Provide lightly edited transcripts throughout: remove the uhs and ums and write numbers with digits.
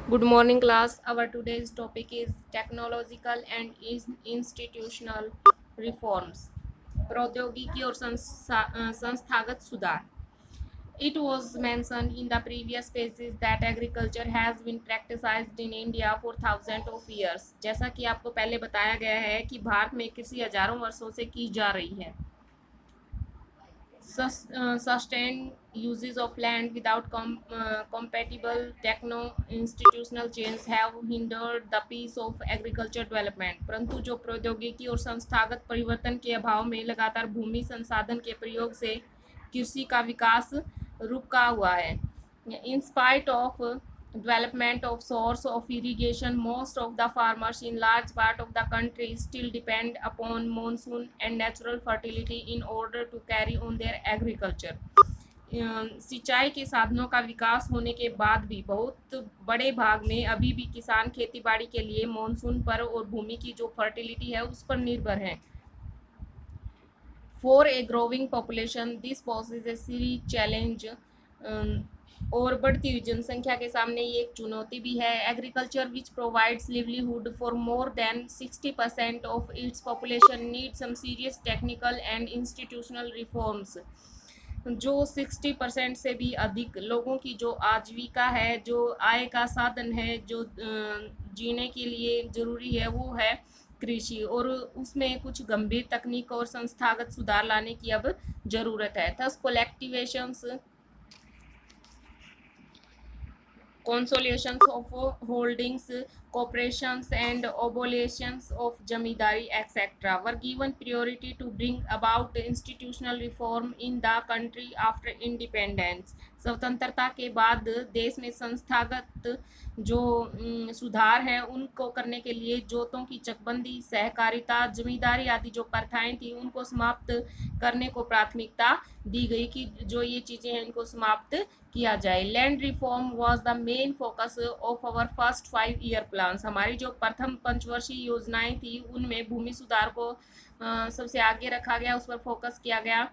Good morning, class. Our today's topic is technological and institutional reforms. प्रौद्योगिकी और संस्थागत सुधार. It was mentioned in the previous pages that agriculture has been practiced in India for thousands of years. जैसा कि आपको पहले बताया गया है कि भारत में कृषि हजारों वर्षों से की जा रही है. Sustained uses of land without compatible techno-institutional change have hindered the pace of agriculture development. परंतु जो प्रौद्योगिकी और संस्थागत परिवर्तन के अभाव में लगातार भूमि संसाधन के प्रयोग से कृषि का विकास रुका हुआ है. In spite of development of source of irrigation, most of the farmers in large part of the country still depend upon monsoon and natural fertility in order to carry on their agriculture. सिंचाई के साधनों का विकास होने के बाद भी बहुत बड़े भाग में अभी भी किसान खेती-बाड़ी के लिए मानसून पर और भूमि की जो फर्टिलिटी है उस पर निर्भर हैं. For a growing population, this poses a serious challenge. और बढ़ती हुई जनसंख्या के सामने ये एक चुनौती भी है. Agriculture which provides livelihood for more than 60% of its population need some serious technical and institutional reforms. जो 60% से भी अधिक लोगों की जो आजीविका है, जो आय का साधन है, जो जीने के लिए ज़रूरी है, वो है कृषि. और उसमें कुछ गंभीर तकनीक और संस्थागत सुधार लाने की अब ज़रूरत है. Thus collectivisations, consolidations of holdings, corporations and abolitions of jamidari etc. were given priority to bring about institutional reform in the country after independence. स्वतंत्रता के बाद देश में संस्थागत जो सुधार हैं उनको करने के लिए जोतों की चकबंदी, सहकारिता, जमींदारी आदि जो प्रथाएं थी उनको समाप्त करने को प्राथमिकता दी गई कि जो ये चीज़ें हैं इनको समाप्त किया जाए. Land reform was the main focus of our first 5 year plans. हमारी जो प्रथम पंचवर्षीय योजनाएं थी उनमें भूमि सुधार को सबसे आगे रखा गया, उस पर फोकस किया गया.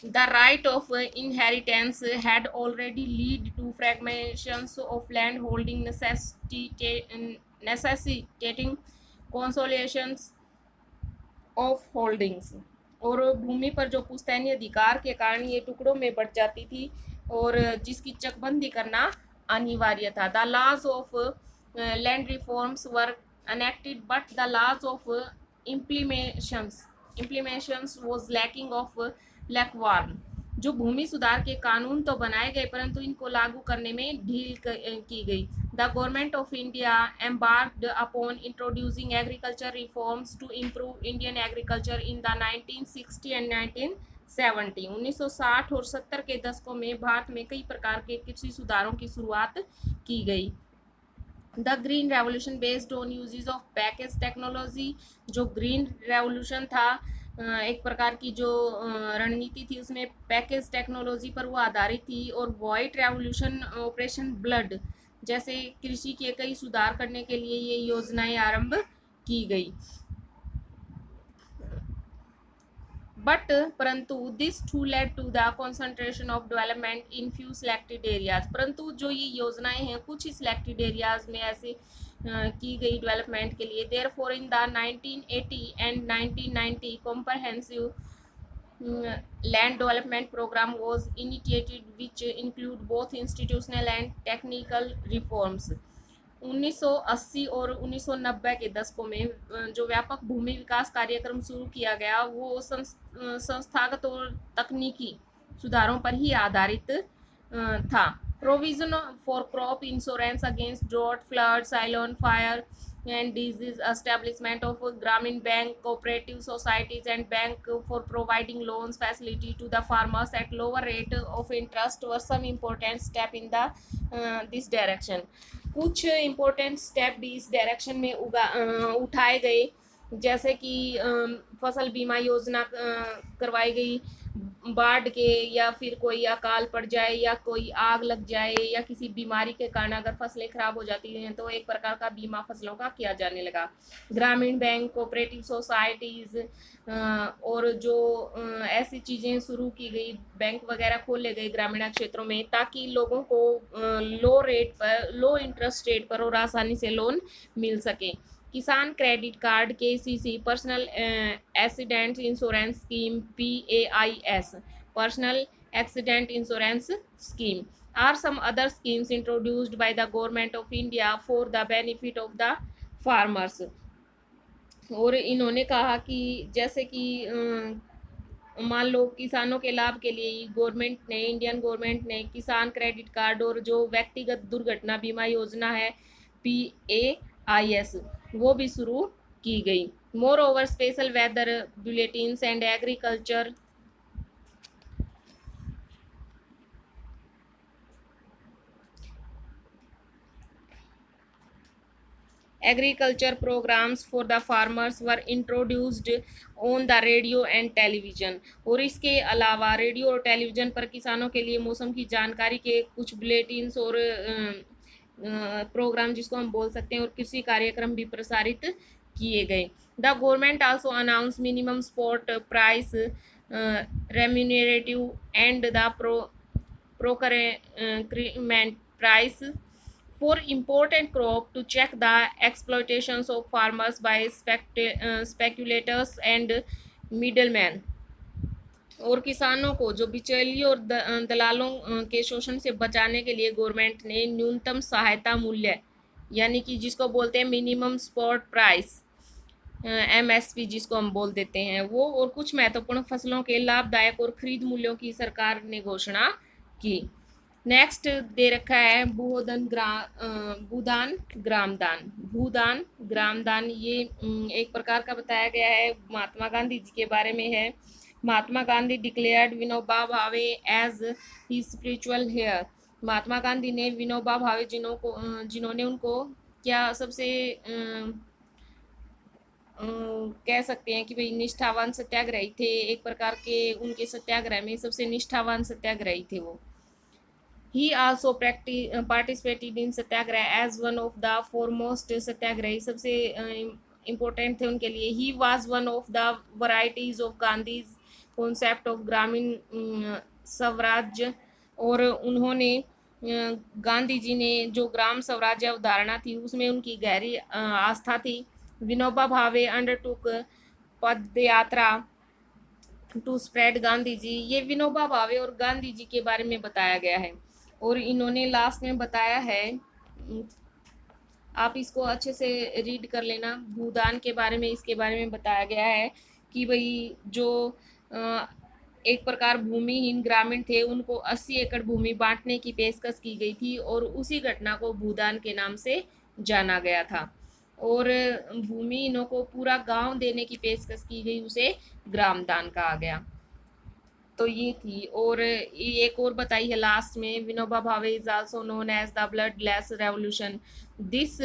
The right of inheritance had already led to fragmentations of land holding necessitating consolidations of holdings. और भूमि पर जो पुश्तैनी अधिकार के कारण ये टुकड़ों में बट जाती थी और जिसकी चकबंदी करना अनिवार्य था. The laws of land reforms were enacted but the laws of implementations was lacking of lackwarn. जो भूमि सुधार के कानून तो बनाए गए परंतु इनको लागू करने में ढील की गई. The government of India embarked upon introducing agriculture reforms to improve Indian agriculture in the 1960 and 1970. 1960 और 70 के दशकों में भारत में कई प्रकार के कृषि सुधारों की शुरुआत की गई. The green revolution based on usages of package technology. जो ग्रीन रेवोल्यूशन था एक प्रकार की जो रणनीति थी उसमें पैकेज टेक्नोलॉजी पर वो आधारित थी. और वाइट रेवोल्यूशन ऑपरेशन ब्लड जैसे कृषि के कई सुधार करने के लिए ये योजनाएं आरंभ की गई. बट परंतु this too led to the concentration of development in few selected areas. परंतु जो ये योजनाएं हैं कुछ ही सिलेक्टेड एरियाज में ऐसे की गई डेवलपमेंट के लिए. Therefore in the 1980 and 1990 comprehensive land development program was initiated which include both institutional and technical reforms. 1980 और 1990 के दशकों में जो व्यापक भूमि विकास कार्यक्रम शुरू किया गया वो संस्थागत और तकनीकी सुधारों पर ही आधारित था. Provision for crop insurance against drought, flood, cyclone, fire and disease, establishment of Gramin Bank, cooperative societies and bank for providing loans facility to the farmers at lower rate of interest were some important step in the this direction. कुछ important step भी इस direction में उठाए गए जैसे कि फसल बीमा योजना करवाई गई, बाढ़ के या फिर कोई अकाल पड़ जाए या कोई आग लग जाए या किसी बीमारी के कारण अगर फसलें खराब हो जाती हैं तो एक प्रकार का बीमा फसलों का किया जाने लगा। ग्रामीण बैंक, कोऑपरेटिव सोसाइटीज और जो ऐसी चीजें शुरू की गई, बैंक वगैरह खोले गए ग्रामीण क्षेत्रों में ताकि लोगों को लो इंटरेस्ट रेट पर और आसानी से लोन मिल सके। Kisan credit card, KCC, personal accident insurance scheme, PAIS, personal accident insurance scheme are some other schemes introduced by the government of India for the benefit of the farmers. और इन्होंने कहा कि जैसे कि मान लो किसानों के लाभ के लिए गवर्नमेंट ने, इंडियन गवर्नमेंट ने किसान क्रेडिट कार्ड और जो व्यक्तिगत दुर्घटना बीमा योजना है PAIS वो भी शुरू की गई। Moreover special weather bulletins and agriculture programs for the farmers were introduced on the radio and television। और इसके अलावा रेडियो और टेलीविज़न पर किसानों के लिए मौसम की जानकारी के कुछ बुलेटिन्स और प्रोग्राम जिसको हम बोल सकते हैं और कृषि कार्यक्रम भी प्रसारित किए गए। The government also announce minimum spot price remunerative and the procurement price for important crop to check the exploitations of farmers by speculators and middlemen। और किसानों को जो बिचौलियों और दलालों के शोषण से बचाने के लिए गवर्नमेंट ने न्यूनतम सहायता मूल्य यानी कि जिसको बोलते हैं मिनिमम स्पॉट प्राइस MSP जिसको हम बोल देते हैं वो और कुछ महत्वपूर्ण फसलों के लाभदायक और खरीद मूल्यों की सरकार ने घोषणा की। नेक्स्ट दे रखा है भूदान ग्रामदान। भूदान ग्रामदान ये एक प्रकार का बताया गया है, महात्मा गांधी जी के बारे में है। महात्मा गांधी डिक्लेयर्ड विनोबा भावे एज ही स्पिरिचुअल हेयर। महात्मा गांधी ने विनोबा भावे जिन्होंने उनको क्या सबसे कह सकते हैं कि भाई निष्ठावान सत्याग्रही थे, एक प्रकार के उनके सत्याग्रह में सबसे निष्ठावान सत्याग्रही थे वो। He also participated in Satyagraha as one of the foremost सत्याग्रही, सबसे इम्पोर्टेंट थे उनके लिए। He was one of the varieties of Gandhi's concept of ग्रामीण स्वराज्य। और उन्होंने गांधी जी ने जो ग्राम स्वराज्य अवधारणा थी उसमें उनकी गहरी आस्था थी। विनोबा भावे अंडरटुक पद यात्रा टू स्प्रेड गांधी जी। ये विनोबा भावे और गांधी जी के बारे में बताया गया है। और इन्होंने लास्ट में बताया है, आप इसको अच्छे से रीड कर लेना, भूदान के बारे में इसके बारे में बताया गया है कि भाई जो एक प्रकार भूमिहीन ग्रामीण थे उनको 80 एकड़ भूमि बांटने की पेशकश की गई थी और उसी घटना को भूदान के नाम से जाना गया था। और भूमिहीनों को पूरा गांव देने की पेशकश की गई, उसे ग्रामदान कहा गया। तो ये थी। और एक और बताई है लास्ट में, Vinoba Bhave is also known as the bloodless revolution. This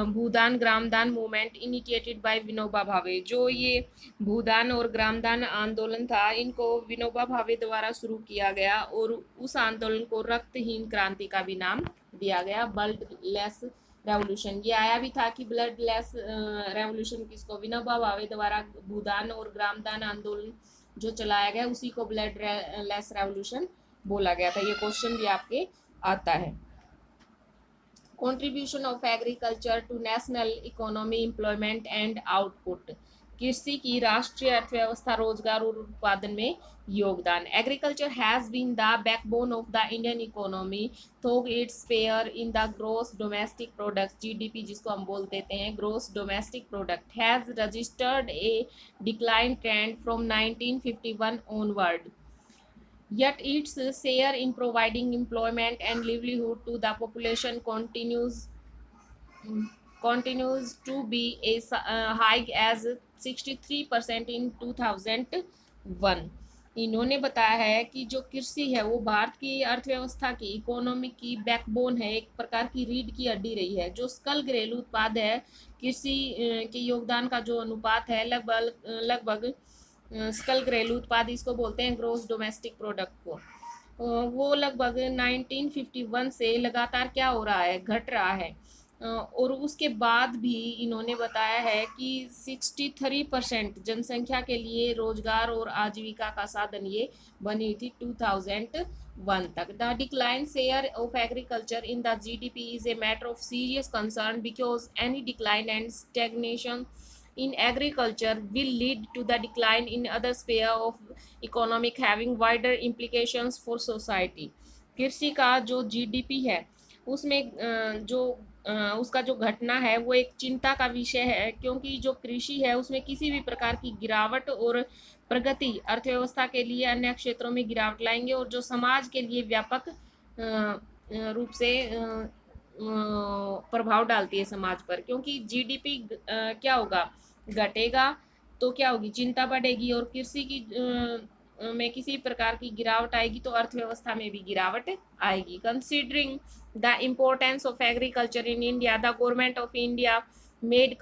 Bhoodan Gramdan movement initiated by Vinoba Bhave. जो ये भूदान और ग्रामदान आंदोलन था इनको विनोबा भावे द्वारा शुरू किया गया और उस आंदोलन को रक्तहीन क्रांति का भी नाम दिया गया, ब्लडलेस रेवोल्यूशन। ये आया भी था कि ब्लडलेस रेवोल्यूशन किसको, विनोबा भावे द्वारा भूदान और ग्रामदान आंदोलन जो चलाया गया उसी को ब्लड लेस रेवोल्यूशन बोला गया था। ये क्वेश्चन भी आपके आता है। Contribution of agriculture to national economy, employment and output. कृषि की राष्ट्रीय अर्थव्यवस्था, रोजगार और उत्पादन में योगदान। Agriculture has been the backbone of the Indian economy through its share in the gross domestic product, GDP जिसको हम बोल देते हैं, gross domestic product has registered a decline trend from 1951 onward, yet its share in providing employment and livelihood to the population continues to be as high as 63% in 2001। इन्होंने बताया है कि जो कृषि है वो भारत की अर्थव्यवस्था की, इकोनॉमी की बैकबोन है, एक प्रकार की रीढ़ की हड्डी रही है। जो सकल घरेलू उत्पाद है, कृषि के योगदान का जो अनुपात है लगभग सकल घरेलू उत्पाद इसको बोलते हैं, ग्रोस डोमेस्टिक प्रोडक्ट को। वो लगभग 1951 से लगातार क्या हो रहा है, घट रहा है। और उसके बाद भी इन्होंने बताया है कि 63% जनसंख्या के लिए रोजगार और आजीविका का साधन ये बनी हुई थी 2001 तक। The decline share of agriculture in the GDP is a matter of serious concern because any decline and stagnation in agriculture will lead to the decline in other sphere of economic having wider implications for society। कृषि का जो GDP है उसमें उसका जो घटना है वो एक चिंता का विषय है, क्योंकि जो कृषि है उसमें किसी भी प्रकार की गिरावट और प्रगति अर्थव्यवस्था के लिए अन्य क्षेत्रों में गिरावट लाएंगे और जो समाज के लिए व्यापक रूप से प्रभाव डालती है समाज पर। क्योंकि जीडीपी क्या होगा, घटेगा तो क्या होगी, चिंता बढ़ेगी, और कृषि की में किसी प्रकार की गिरावट आएगी तो अर्थव्यवस्था में भी गिरावट आएगी। Considering the importance of agriculture in India, the government of India made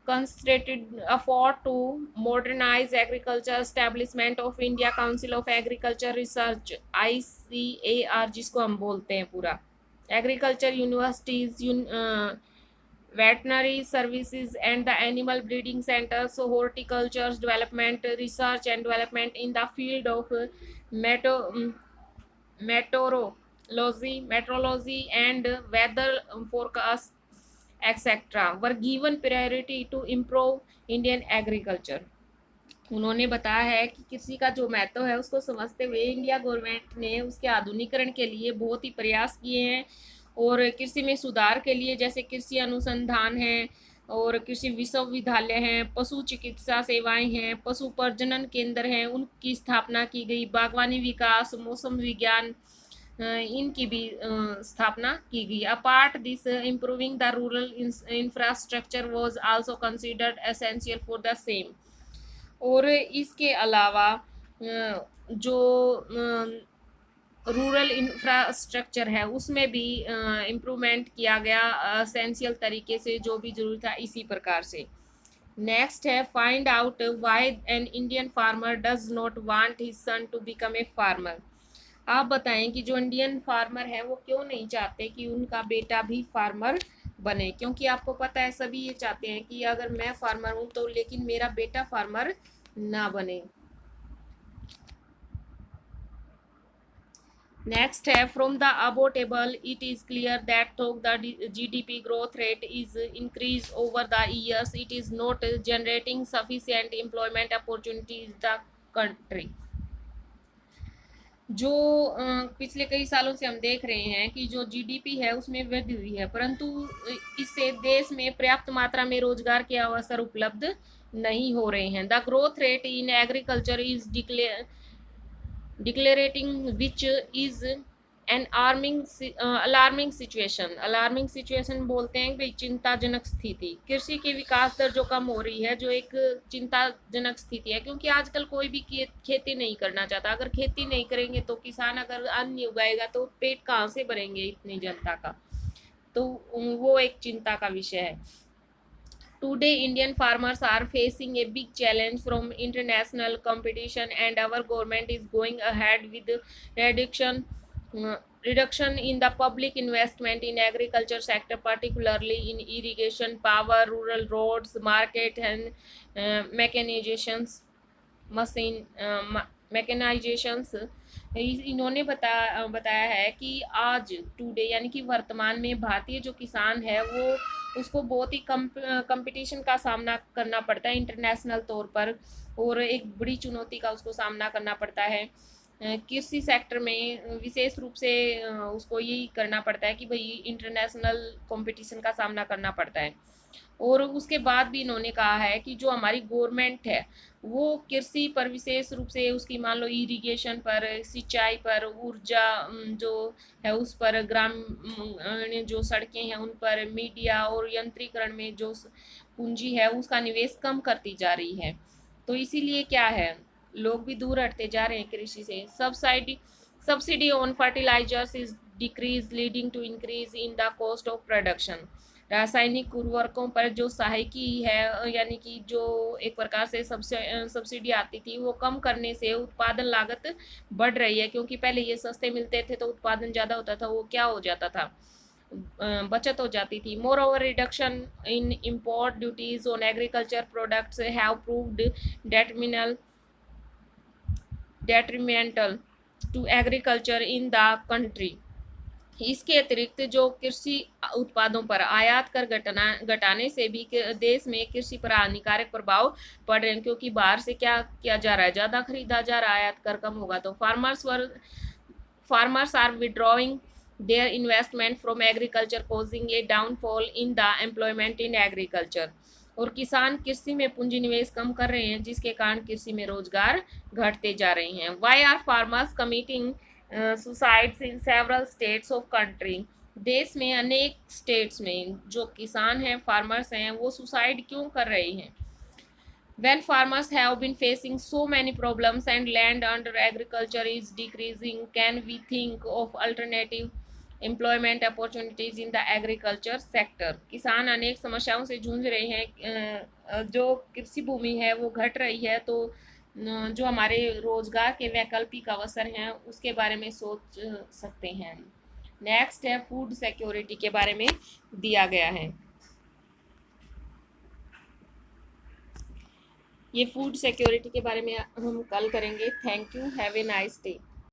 concentrated effort to modernize agriculture, establishment of India Council of Agriculture Research ICAR जिसको हम बोलते हैं पूरा, agriculture universities, veterinary services and the animal breeding centers, so horticulture development, research and development in the field of meteorology and weather forecast etc. were given priority to improve Indian agriculture। उन्होंने बताया है कि कृषि का जो महत्व है उसको समझते हुए इंडिया गवर्नमेंट ने उसके आधुनिकीकरण के लिए बहुत ही प्रयास किए हैं, और कृषि में सुधार के लिए जैसे कृषि अनुसंधान है और कृषि विश्वविद्यालय हैं, पशु चिकित्सा सेवाएं हैं, पशु प्रजनन केंद्र हैं, उनकी स्थापना की गई, बागवानी विकास, मौसम विज्ञान, इनकी भी स्थापना की गई। Apart this improving the rural infrastructure was also considered essential for the same. और इसके अलावा जो रूरल इंफ्रास्ट्रक्चर है उसमें भी इम्प्रूवमेंट किया गया एसेंशियल तरीके से, जो भी जरूरी था इसी प्रकार से। नेक्स्ट है find out why an Indian farmer does not want his son to become a farmer. आप बताएं कि जो इंडियन फार्मर है वो क्यों नहीं चाहते कि उनका बेटा भी फार्मर बने। क्योंकि आपको पता है सभी ये चाहते हैं कि अगर मैं फार्मर हूं तो लेकिन मेरा बेटा फार्मर ना बने। नेक्स्ट है from the above table it is clear that though the GDP growth rate is increased over the years, it is not generating sufficient employment opportunities in the country। जो पिछले कई सालों से हम देख रहे हैं कि जो जीडीपी है उसमें वृद्धि हुई है, परंतु इससे देश में पर्याप्त मात्रा में रोजगार के अवसर उपलब्ध नहीं हो रहे हैं। The growth rate in agriculture is decelerating which is an alarming situation. Alarming situation बोलते हैं भाई चिंताजनक स्थिति। कृषि की विकास दर जो कम हो रही है, जो एक चिंताजनक स्थिति है, क्योंकि आजकल कोई भी खेती नहीं करना चाहता। अगर खेती नहीं करेंगे तो किसान अगर अन्न उगाएगा तो पेट कहाँ से भरेंगे इतनी जनता का, तो वो एक चिंता का विषय है। Today, Indian farmers are facing a big challenge from international competition, and our government is going ahead with reduction in the public investment in agriculture sector, particularly in irrigation, power, rural roads, market, and mechanizations, मैकेनाइजेशंस। इन्होंने बताया है कि आज today यानी कि वर्तमान में भारतीय जो किसान है वो उसको बहुत ही कंपटीशन का सामना करना पड़ता है इंटरनेशनल तौर पर, और एक बड़ी चुनौती का उसको सामना करना पड़ता है। कृषि सेक्टर में विशेष रूप से उसको यही करना पड़ता है कि भाई इंटरनेशनल कंपटीशन का सामना करना पड़ता है। और उसके बाद भी इन्होंने कहा है कि जो हमारी गवर्नमेंट है वो कृषि पर विशेष रूप से उसकी मान लो इरिगेशन पर, सिंचाई पर, ऊर्जा जो है उस पर, ग्रामीण जो सड़कें हैं उन पर, मीडिया और यंत्रीकरण में जो पूंजी है उसका निवेश कम करती जा रही है। तो इसीलिए क्या है, लोग भी दूर हटते जा रहे हैं कृषि से। Subsidy on fertilizers is decrease leading to increase in the cost of production. रासायनिक उर्वरकों पर जो सहायकी है, यानी कि जो एक प्रकार से सब्सिडी आती थी, वो कम करने से उत्पादन लागत बढ़ रही है, क्योंकि पहले ये सस्ते मिलते थे तो उत्पादन ज़्यादा होता था, वो क्या हो जाता था, बचत हो जाती थी। Moreover reduction in import duties on agriculture products have proved detrimental detrimental to agriculture in the country। इसके अतिरिक्त जो कृषि उत्पादों पर आयात कर घटाने से भी देश में कृषि पर हानिकारक प्रभाव पड़ रहे हैं, क्योंकि बाहर से क्या किया जा रहा है, ज़्यादा खरीदा जा रहा है, आयात कर कम होगा तो farmers are withdrawing their investment from agriculture, causing a downfall in the employment in agriculture। और किसान कृषि में पूंजी निवेश कम कर रहे हैं, जिसके कारण कृषि में रोजगार घटते जा रहे हैं। Why are farmers committing suicides in several states of country. देश में अनेक स्टेट्स में जो किसान हैं, फार्मर्स हैं, वो सुसाइड क्यों कर रहे हैं? When farmers have been facing so many problems and land under agriculture is decreasing, can we think of alternative employment opportunities in the agriculture sector? किसान अनेक समस्याओं से जूझ रहे हैं, जो कृषि भूमि है वो घट रही है, तो जो हमारे रोजगार के वैकल्पिक अवसर हैं उसके बारे में सोच सकते हैं। नेक्स्ट है फूड सिक्योरिटी के बारे में दिया गया है। ये फूड सिक्योरिटी के बारे में हम कल करेंगे। Thank you, have a nice day.